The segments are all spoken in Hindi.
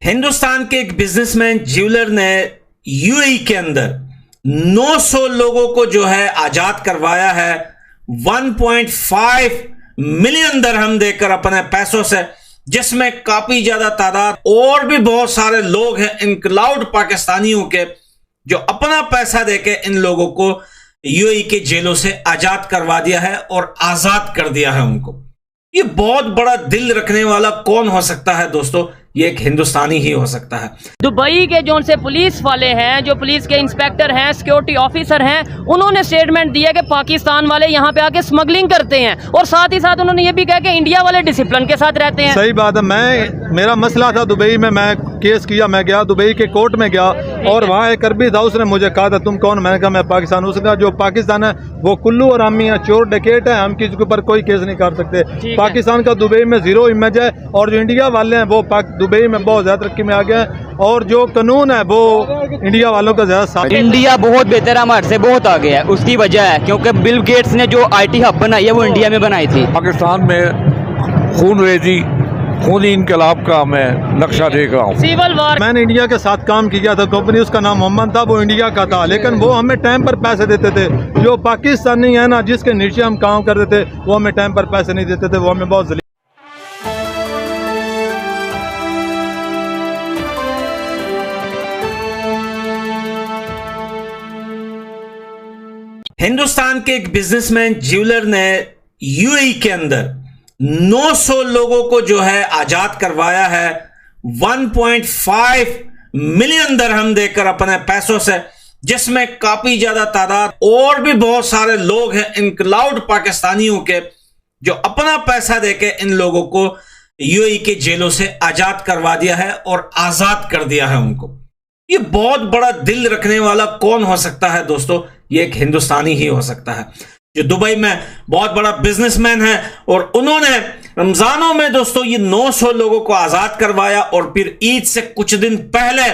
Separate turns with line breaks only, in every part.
हिंदुस्तान के एक बिजनेसमैन ज्वेलर ने यूएई के अंदर 900 लोगों को जो है आजाद करवाया है 1.5 मिलियन दरहम देकर अपने पैसों से, जिसमें काफी ज्यादा तादाद और भी बहुत सारे लोग हैं इनक्लाउड पाकिस्तानियों के, जो अपना पैसा देके इन लोगों को यूएई के जेलों से आजाद करवा दिया है और आजाद कर दिया है उनको। ये बहुत बड़ा दिल रखने वाला कौन हो सकता है दोस्तों? ये एक हिंदुस्तानी ही हो सकता है।
दुबई के जो से पुलिस वाले हैं, जो पुलिस के इंस्पेक्टर हैं, सिक्योरिटी ऑफिसर हैं, उन्होंने स्टेटमेंट दिया कि पाकिस्तान वाले यहाँ पे आके स्मगलिंग करते हैं, और साथ ही साथ उन्होंने ये भी कहा कि इंडिया वाले डिसिप्लिन के साथ रहते हैं।
सही बात है। मेरा मसला था दुबई में, मैं केस किया, मैं गया दुबई के कोर्ट में गया और वहाँ एक अरबी था, उसने मुझे कहा था तुम कौन? मैंने कहा मैं पाकिस्तान। उसने कहा जो पाकिस्तान है वो कुल्लू और आमी है, चोर डकैत है, हम किसी के ऊपर कोई केस नहीं कर सकते। पाकिस्तान का दुबई में जीरो इमेज है, और जो इंडिया वाले हैं वो दुबई में बहुत ज्यादा तरक्की में आ गए हैं, और जो कानून है वो इंडिया वालों का ज्यादा साथ।
इंडिया बहुत बेहतर है, हमारे से बहुत आगे है। उसकी वजह है क्योंकि बिल गेट्स ने जो IT हब बनाई है वो इंडिया में बनाई थी।
पाकिस्तान में खूनी इनकलाब का मैं नक्शा देख रहा हूँ।
Civil war.
मैंने इंडिया के साथ काम किया था, कंपनी उसका नाम मोहम्मद था, वो इंडिया का था, लेकिन वो हमें टाइम पर पैसे देते थे। जो पाकिस्तानी है ना, जिसके नीचे हम काम करते थे, वो हमें टाइम पर पैसे नहीं देते थे, वो हमें बहुत
हिंदुस्तान के एक बिजनेसमैन ज्वेलर ने यूएई के अंदर 900 लोगों को जो है आजाद करवाया है 1.5 मिलियन दरहम देकर अपने पैसों से, जिसमें काफी ज्यादा तादाद और भी बहुत सारे लोग हैं इनक्लाउड पाकिस्तानियों के, जो अपना पैसा देके इन लोगों को यूएई के जेलों से आजाद करवा दिया है और आजाद कर दिया है उनको। ये बहुत बड़ा दिल रखने वाला कौन हो सकता है दोस्तों? ये एक हिंदुस्तानी ही हो सकता है, जो दुबई में बहुत बड़ा बिजनेसमैन है, और उन्होंने रमजानों में दोस्तों ये 900 लोगों को आजाद करवाया, और फिर ईद से कुछ दिन पहले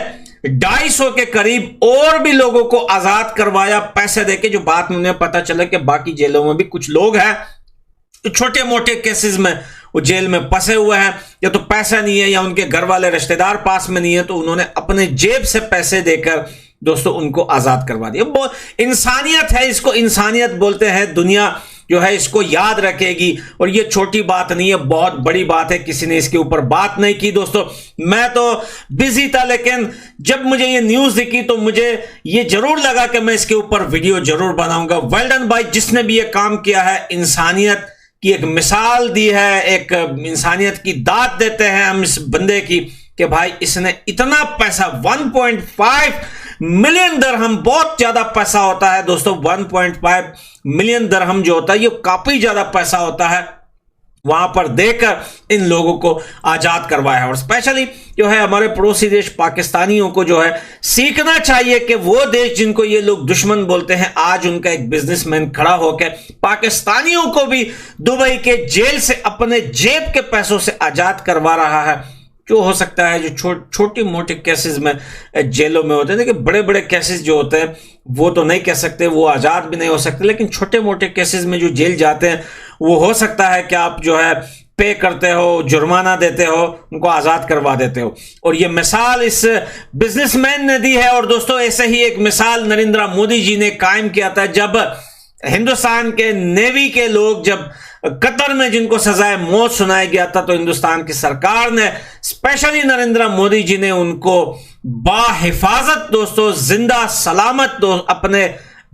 250 के करीब और भी लोगों को आजाद करवाया पैसे देके। जो बात में उन्हें पता चला कि बाकी जेलों में भी कुछ लोग हैं तो छोटे मोटे केसेस में वो जेल में फंसे हुए हैं, या तो पैसा नहीं है या उनके घर वाले रिश्तेदार पास में नहीं है, तो उन्होंने अपने जेब से पैसे देकर दोस्तों उनको आजाद करवा दिया। बहुत इंसानियत है, इसको इंसानियत बोलते हैं। दुनिया जो है इसको याद रखेगी, और ये छोटी बात नहीं है, बहुत बड़ी बात है। किसी ने इसके ऊपर बात नहीं की दोस्तों। मैं तो बिजी था, लेकिन जब मुझे ये न्यूज़ दिखी तो मुझे ये जरूर लगा कि मैं इसके ऊपर वीडियो जरूर बनाऊंगा। वेल डन भाई, जिसने भी ये काम किया है, इंसानियत की एक मिसाल दी है, एक इंसानियत की दाद देते हैं हम इस बंदे की, कि भाई इसने इतना पैसा 1.5 मिलियन दरहम, बहुत ज्यादा पैसा होता है दोस्तों। 1.5 मिलियन दरहम जो होता है ये काफी ज्यादा पैसा होता है, वहां पर देकर इन लोगों को आजाद करवाया है। और स्पेशली जो है हमारे पड़ोसी देश पाकिस्तानियों को जो है सीखना चाहिए कि वो देश जिनको ये लोग दुश्मन बोलते हैं, आज उनका एक बिजनेसमैन खड़ा होकर पाकिस्तानियों को भी दुबई के जेल से अपने जेब के पैसों से आजाद करवा रहा है। जो हो सकता है जो छोटी मोटे केसेस में जेलों में होते हैं, देखिए बड़े बड़े केसेस जो होते हैं वो तो नहीं कह सकते, वो आजाद भी नहीं हो सकते, लेकिन छोटे मोटे केसेस में जो जेल जाते हैं वो हो सकता है कि आप जो है पे करते हो, जुर्माना देते हो, उनको आजाद करवा देते हो। और ये मिसाल इस बिजनेसमैन ने दी है। और दोस्तों ऐसे ही एक मिसाल नरेंद्र मोदी जी ने कायम किया था, जब हिंदुस्तान के नेवी के लोग जब कतर में जिनको सजाए मौत सुनाया गया था, तो हिंदुस्तान की सरकार ने स्पेशली नरेंद्र मोदी जी ने उनको बाहिफाजत दोस्तों जिंदा सलामत अपने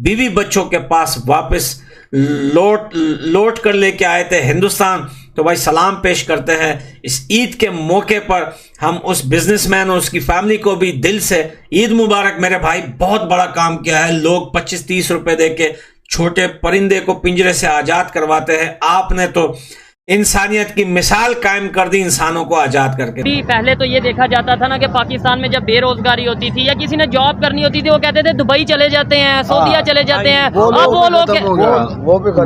बीवी बच्चों के पास वापस लौट कर लेके आए थे हिंदुस्तान। तो भाई सलाम पेश करते हैं इस ईद के मौके पर हम उस बिजनेसमैन और उसकी फैमिली को भी दिल से ईद मुबारक मेरे भाई। बहुत बड़ा काम किया है, लोग 25-30 रुपए देके छोटे परिंदे को पिंजरे से आजाद करवाते हैं, आपने तो इंसानियत की मिसाल कायम कर दी इंसानों को आजाद करके।
पहले तो ये देखा जाता था ना कि पाकिस्तान में जब बेरोजगारी होती थी या किसी ने जॉब करनी होती थी, वो कहते थे दुबई चले जाते हैं, सऊदीया चले जाते हैं। अब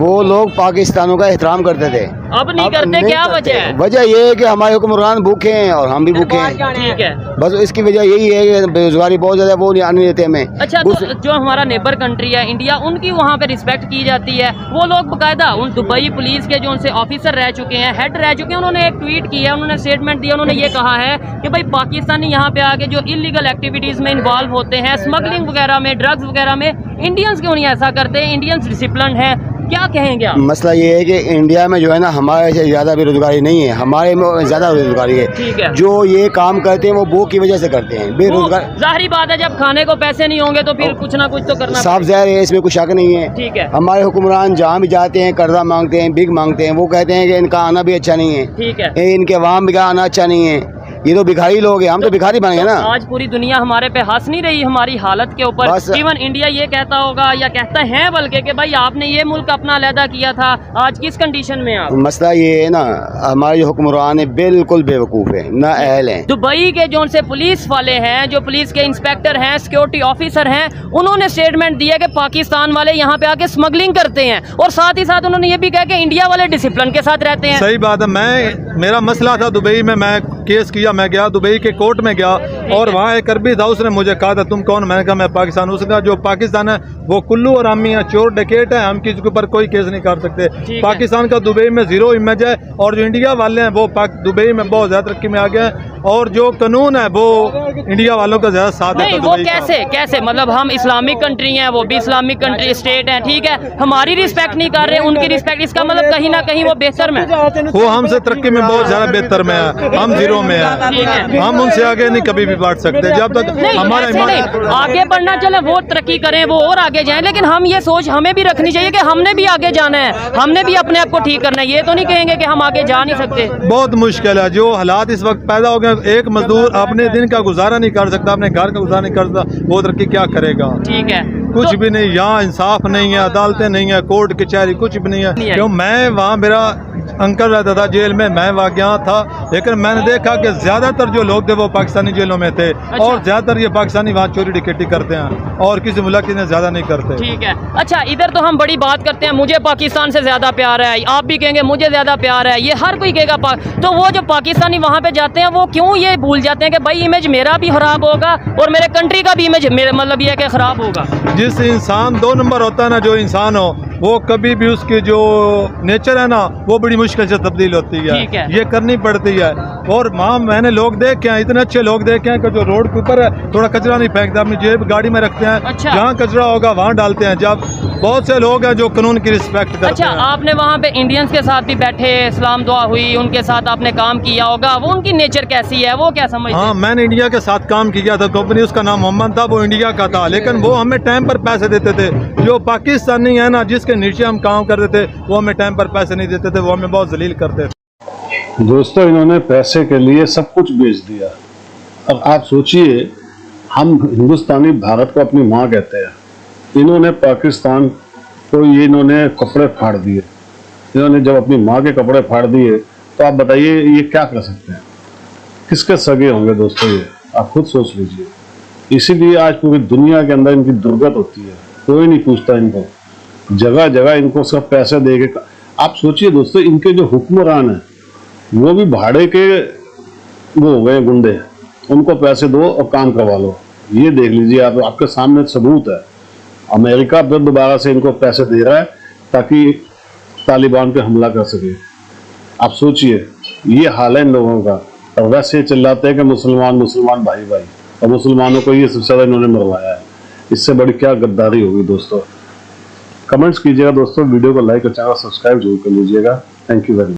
वो लोग
पाकिस्तानों का एहतराम करते थे।
अब नहीं करते, क्या वजह है?
वजह ये है कि हमारे हुक्मरान भूखे हैं और हम भी भूखे हैं।
ठीक है,
बस इसकी वजह यही है कि बेरोजगारी बहुत ज्यादा, वो नहीं आने देते हमें।
अच्छा, तो जो हमारा नेबर कंट्री है इंडिया, उनकी वहाँ पे रिस्पेक्ट की जाती है। वो लोग बकायदा उन दुबई पुलिस के जो उनसे ऑफिसर रह चुके हैं, हेड रह चुके हैं, उन्होंने एक ट्वीट किया, उन्होंने स्टेटमेंट दिया, उन्होंने ये कहा है कि भाई पाकिस्तानी यहाँ पे आके जो इलीगल एक्टिविटीज में इन्वॉल्व होते हैं, स्मगलिंग वगैरह में, ड्रग्स वगैरह में, इंडियंस क्यों नहीं ऐसा करते? इंडियंस डिसिप्लिन है, क्या कहेंगे आप?
मसला ये है कि इंडिया में जो है ना, हमारे से ज्यादा बेरोजगारी नहीं है, हमारे में ज्यादा बेरोजगारी है।
ठीक है।
जो ये काम करते हैं वो भूख की वजह से करते हैं, बेरोजगार।
जाहिर बात है, जब खाने को पैसे नहीं होंगे तो फिर कुछ ना कुछ तो करना
साफ जाहिर है, इसमें कुछ शक नहीं है।
ठीक है।
हमारे हुक्मरान जहाँ भी जाते हैं कर्जा मांगते हैं, भीख मांगते हैं, वो कहते हैं कि इनका आना भी अच्छा नहीं है।
ठीक है।
इनके वहाँ भी आना अच्छा नहीं है, ये तो भिखारी लोग हैं, हम तो भिखारी बन गए ना।
आज पूरी दुनिया हमारे पे हंस नहीं रही हमारी हालत के ऊपर। इवन इंडिया ये कहता होगा या कहता है बल्कि कि भाई आपने ये मुल्क अपना अलहदा किया था, आज किस कंडीशन में आप?
मसला ये है ना, हमारे जो हुक्मरान है बिल्कुल बेवकूफ़ है, ना अहल है।
दुबई के जो उनसे पुलिस वाले हैं, जो पुलिस के इंस्पेक्टर हैं, सिक्योरिटी ऑफिसर हैं, उन्होंने स्टेटमेंट दिया कि पाकिस्तान वाले यहाँ पे आके स्मगलिंग करते हैं, और साथ ही साथ उन्होंने ये भी कहा कि इंडिया वाले डिसिप्लिन के साथ रहते हैं।
सही बात है। मेरा मसला था दुबई में, मैं केस किया, मैं गया दुबई के कोर्ट में गया, और वहाँ एक अरबी था, उसने मुझे कहा था तुम कौन? मैंने कहा मैं पाकिस्तान। उसने कहा जो पाकिस्तान है वो कुल्लू और आमी है, चोर डकैत है, हम किसी के ऊपर कोई केस नहीं कर सकते। पाकिस्तान का दुबई में जीरो इमेज है, और जो इंडिया वाले हैं वो दुबई में बहुत ज्यादा तरक्की में आ गए हैं, और जो कानून है वो इंडिया वालों का ज्यादा साथ
नहीं, वो कैसे मतलब हम इस्लामिक कंट्री हैं, वो भी इस्लामिक कंट्री स्टेट है, ठीक है, हमारी रिस्पेक्ट नहीं कर रहे, उनकी रिस्पेक्ट, इसका मतलब कहीं ना कहीं वो बेहतर में,
वो हमसे तरक्की में बहुत ज्यादा बेहतर में है, हम जीरो में है। हम उनसे आगे नहीं कभी भी बढ़ सकते जब तक हमारा
आगे बढ़ना। चले वो तरक्की करें, वो और आगे जाएं, लेकिन हम ये सोच हमें भी रखनी चाहिए कि हमने भी आगे जाना है, हमने भी अपने आप को ठीक करना है। ये तो नहीं कहेंगे कि हम आगे जा नहीं सकते।
बहुत मुश्किल है, जो हालात इस वक्त पैदा हो गए, एक मजदूर अपने दिन का गुजारा नहीं कर सकता, अपने घर का गुजारा नहीं कर सकता, वो तरक्की क्या करेगा?
ठीक है,
कुछ भी नहीं, यहाँ इंसाफ नहीं है, अदालतें नहीं है, कोर्ट कचहरी कुछ भी नहीं है। क्यों? मैं वहाँ, मेरा अंकल रहता था जेल में, मैं वहाँ गया था, लेकिन मैंने देखा कि ज्यादातर जो लोग थे वो पाकिस्तानी जेलों में थे। अच्छा। और ज्यादातर ये पाकिस्तानी वहाँ चोरी डकैती करते हैं, और किसी मुल्क ने ज्यादा नहीं करते।
ठीक है। अच्छा, इधर तो हम बड़ी बात करते हैं, मुझे पाकिस्तान से ज्यादा प्यार है, आप भी कहेंगे मुझे ज्यादा प्यार है, ये हर कोई कहेगा। तो वो जो पाकिस्तानी वहाँ पे जाते हैं, वो क्यों ये भूल जाते हैं कि भाई इमेज मेरा भी खराब होगा और मेरे कंट्री का भी इमेज मतलब ये कि खराब होगा? जिस
इंसान 2 नंबर होता है ना, जो इंसान हो, वो कभी भी उसकी जो नेचर है ना, वो बड़ी मुश्किल से तब्दील होती है, ये करनी पड़ती है। और वहाँ मैंने लोग देखे हैं, इतने अच्छे लोग देखे हैं कि जो रोड के ऊपर है थोड़ा कचरा नहीं फेंकते, अपनी जेब गाड़ी में रखते हैं। अच्छा। जहाँ कचरा होगा वहाँ डालते हैं। जब बहुत से लोग हैं जो कानून की रिस्पेक्ट करते हैं।
अच्छा, आपने वहाँ पे इंडियंस के साथ भी बैठे, सलाम दुआ हुई, उनके साथ आपने काम किया होगा, वो उनकी नेचर कैसी है, वो क्या समझते हैं?
हाँ, मैंने इंडिया के साथ काम किया था, कंपनी उसका नाम मोहम्मद था, वो इंडिया का था, लेकिन वो हमें टाइम पर पैसे देते थे। जो पाकिस्तानी है ना, जिसके नीचे हम काम करते थे, वो हमें टाइम पर पैसे नहीं देते थे, वो हमें बहुत जलील करते थे।
दोस्तों, इन्होंने पैसे के लिए सब कुछ बेच दिया। अब आप सोचिए, हम हिंदुस्तानी भारत को अपनी माँ कहते हैं, इन्होंने पाकिस्तान को इन्होंने कपड़े फाड़ दिए। इन्होंने जब अपनी माँ के कपड़े फाड़ दिए तो आप बताइए ये क्या कर सकते हैं? किसके सगे होंगे दोस्तों? ये आप खुद सोच लीजिए। इसीलिए आज पूरी दुनिया के अंदर इनकी दुर्गत होती है, कोई नहीं पूछता इनको, जगह जगह इनको सब पैसे देके। आप सोचिए दोस्तों, इनके जो हुक्मरान हैं वो भी भाड़े के वो हो गए गुंडे, उनको पैसे दो और काम करवा लो। ये देख लीजिए आप, आपके सामने सबूत है। अमेरिका फिर दोबारा से इनको पैसे दे रहा है ताकि तालिबान पे हमला कर सके। आप सोचिए, ये हाल है इन लोगों का। और वैसे चिल्लाते हैं कि मुसलमान मुसलमान भाई भाई, और मुसलमानों को ये सबसे ज्यादा इन्होंने मरवाया है। इससे बड़ी क्या गद्दारी होगी दोस्तों? कमेंट्स कीजिएगा दोस्तों, वीडियो को लाइक और चैनल सब्सक्राइब जरूर कर लीजिएगा। Thank you very much.